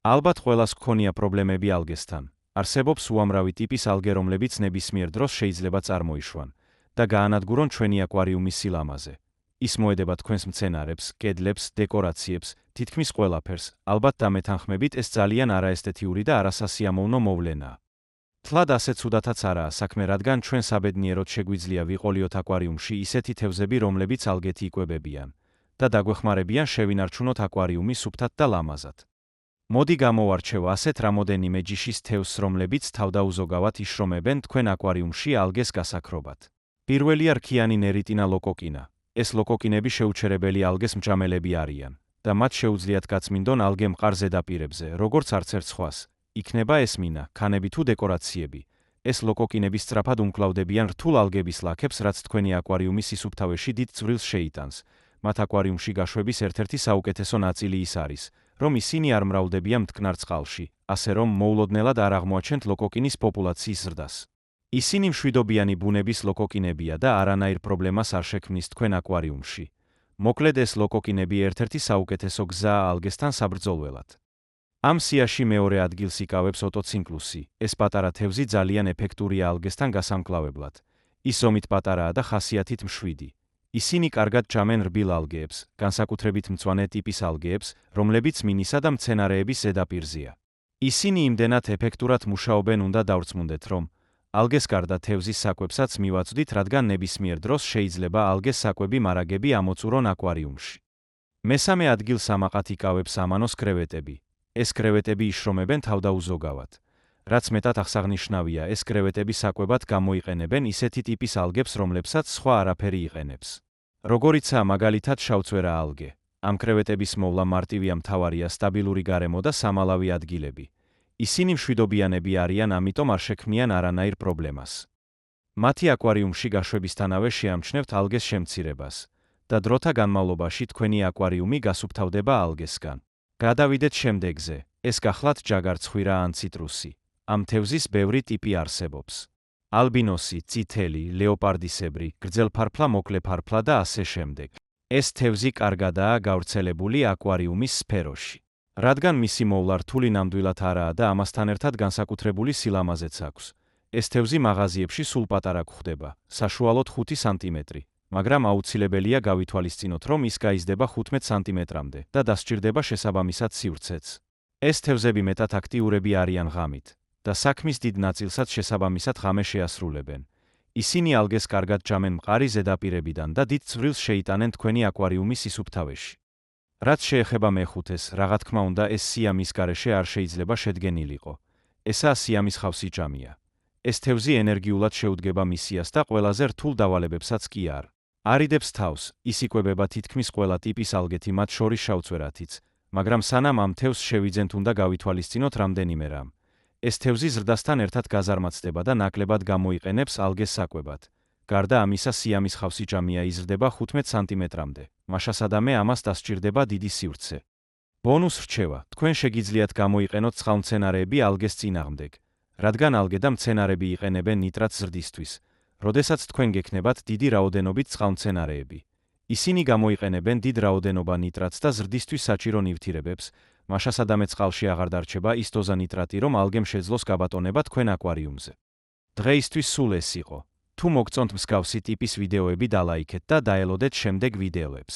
ალბათ ყველას გქონია პრობლემები ალგესთან. არსებობს უამრავი ტიპის ალგე, რომლებიც ნებისმიერ დროს შეიძლება წარმოიშვან და გაანადგურონ ჩვენი აკვარიუმის სილამაზე. ის მოედება თქვენს მცენარებს, კედლებს, დეკორაციებს, თითქმის ყველაფერს. ალბათ დამეთანხმებით, ეს ძალიან არაესთეთიური და არასასიამოვნო მოვლენაა. თლად ასე ცუდათაც არაა საქმე, რადგან ჩვენ საბედნიეროდ შეგვიძლია ვიყოლიოთ აკვარიუმში ისეთი თევზები, რომლებიც ალგეთი იკვებებიან და დაგვეხმარებიან შევინარჩუნოთ აკვარიუმი სუფთად და ლამაზად. მოდი გამოვარჩევ ასეთ რამოდენიმე ჯიშის თევზს, რომლებიც თავდაუზოგავად იშრომებენ თქვენ აკვარიუმში ალგეს გასაქრობად. პირველია რქიანი ნერიტინა ლოკოკინა. ეს ლოკოკინები შეუჩერებელი ალგეს მჭამელები არიან და მათ შეუძლიათ გაწმინდონ ალგე მყარ ზედაპირებზე, როგორც არცერთ სხვას. იქნება ეს მინა, ქანები თუ დეკორაციები. ეს ლოკოკინები სწრაფად უმკლავდებიან რთულ ალგების ლაქებს, რაც თქვენი აკვარიუმის სისუფთავეში დიდ წვრილს შეიტანს. მათ აკვარიუმში გაშვების ერთ-ერთი საუკეთესო ნაწილი ის არის, რომ ისინი არ მრავლდებიან მტკნარ წყალში, ასე რომ მოულოდნელად არ აღმოაჩენთ ლოკოკინის პოპულაციის ზრდას. ისინი მშვიდობიანი ბუნების ლოკოკინებია და არანაირ პრობლემას არ შექმნის თქვენ აკვარიუმში. მოკლედ, ეს ლოკოკინები ერთ-ერთი საუკეთესო გზაა ალგესთან საბრძოლველად. ამ სიაში მეორე ადგილს იკავებს ოტოცინკლუსი. ეს პატარა თევზი ძალიან ეფექტურია ალგესთან გასამკლავებლად. ის ზომით პატარაა და ხასიათით მშვიდი. ისინი კარგად ჭამენ რბილ ალგეებს, განსაკუთრებით მწვანე ტიპის ალგეებს, რომლებიც მინისა და მცენარეების ზედაპირზეა. ისინი იმდენად ეფექტურად მუშაობენ, უნდა დავრწმუნდეთ, რომ ალგეს გარდა თევზის საკვებსაც მივაწვდით, რადგან ნებისმიერ დროს შეიძლება ალგეს საკვები მარაგები ამოწურონ აკვარიუმში. მესამე ადგილს ამაყად იკავებს ამანოს კრევეტები. ეს კრევეტები იშრომებენ თავდაუზოგავად. რაც მეტად აღსანიშნავია, ეს კრევეტები საკვებად გამოიყენებენ ისეთი ტიპის ალგებს, რომლებსაც სხვა არაფერი იყენებს. როგორიცაა მაგალითად შავწვერა ალგე. ამ კრევეტების მოვლა მარტივია, მთავარია სტაბილური გარემო და სამალავი ადგილები. ისინი მშვიდობიანები არიან, ამიტომ არ შექმნიან არანაირ პრობლემას. მათი აკვარიუმში გაშვებისთანავე შეამჩნევთ ალგეს შემცირებას და დროთა განმავლობაში თქვენი აკვარიუმი გასუფთავდება ალგესგან. გადავიდეთ შემდეგზე. ეს გახლავთ ჯაგარცხვირა ან ციტრუსი. ამ თევზის ბევრი ტიპი არსებობს. ალბინოსი, წითელი, ლეოპარდისებრი, გრძელფარფლა, მოკლეფარფლა და ასე შემდეგ. ეს თევზი კარგადაა გავრცელებული აკვარიუმის სფეროში. რადგან მისი მოვლა რთული ნამდვილად არაა და ამასთან ერთად განსაკუთრებული სილამაზეც აქვს. ეს თევზი მაღაზიებში სულ პატარა გვხვდება, საშუალოდ 5 სანტიმეტრი, მაგრამ აუცილებელია გავითვალისწინოთ, რომ ის გაიზრდება 15 სანტიმეტრამდე და დასჭირდება შესაბამისად სივრცეც. ეს თევზები მეტად აქტიურები არიან ღამით და საქმის დიდ ნაწილსაც შესაბამისად ღამე შეასრულებენ. ისინი ალგეს კარგად ჭამენ მყარი ზედაპირებიდან და დიდ წვრილს შეიტანენ თქვენი აკვარიუმის სისუფთავეში. რაც შეეხება მეხუთეს, რა თქმა უნდა, ეს სიამის გარეშე არ შეიძლება შედგენილიყო. ესაა სიამის ხავსი ჭამია. ეს თევზი ენერგიულად შეუდგება მისიას და ყველაზე რთულ დავალებებსაც კი არ. არიდებს თავს, ის იკვებება თითქმის ყველა ტიპის ალგეთი, მათ შორის შავწვერათიც, მაგრამ სანამ ამ თევზს შევიძენთ, უნდა გავითვალისწინოთ რამდენიმე რამ. ეს თევზი ზრდასთან ერთად გაზარმაცდება და ნაკლებად გამოიყენებს ალგეს საკვებად. გარდა ამისა, სიამის ხავსი ჭამია იზრდება 15 სანტიმეტრამდე, მაშასადამე ამას დასჭირდება დიდი სივრცე. ბონუს რჩევა, თქვენ შეგიძლიათ გამოიყენოთ წყალმცენარეები ალგეს წინააღმდეგ, რადგან ალგე და მცენარები იყენებენ ნიტრატს ზრდისთვის, როდესაც თქვენ გექნებათ დიდი რაოდენობით წყალმცენარეები. ისინი გამოიყენებენ დიდ რაოდენობა ნიტრატს და ზრდისთვის საჭირო ნივთიერებებს, მაშასადამე წყალში აღარ დარჩება ის დოზა ნიტრატი, რომ ალგემ შეძლოს გაბატონება თქვენ აკვარიუმზე. დღეისთვის სულ ეს იყო. თუ მოგწონთ მსგავსი ტიპის ვიდეოები, დალაიქეთ და დაელოდეთ შემდეგ ვიდეოებს.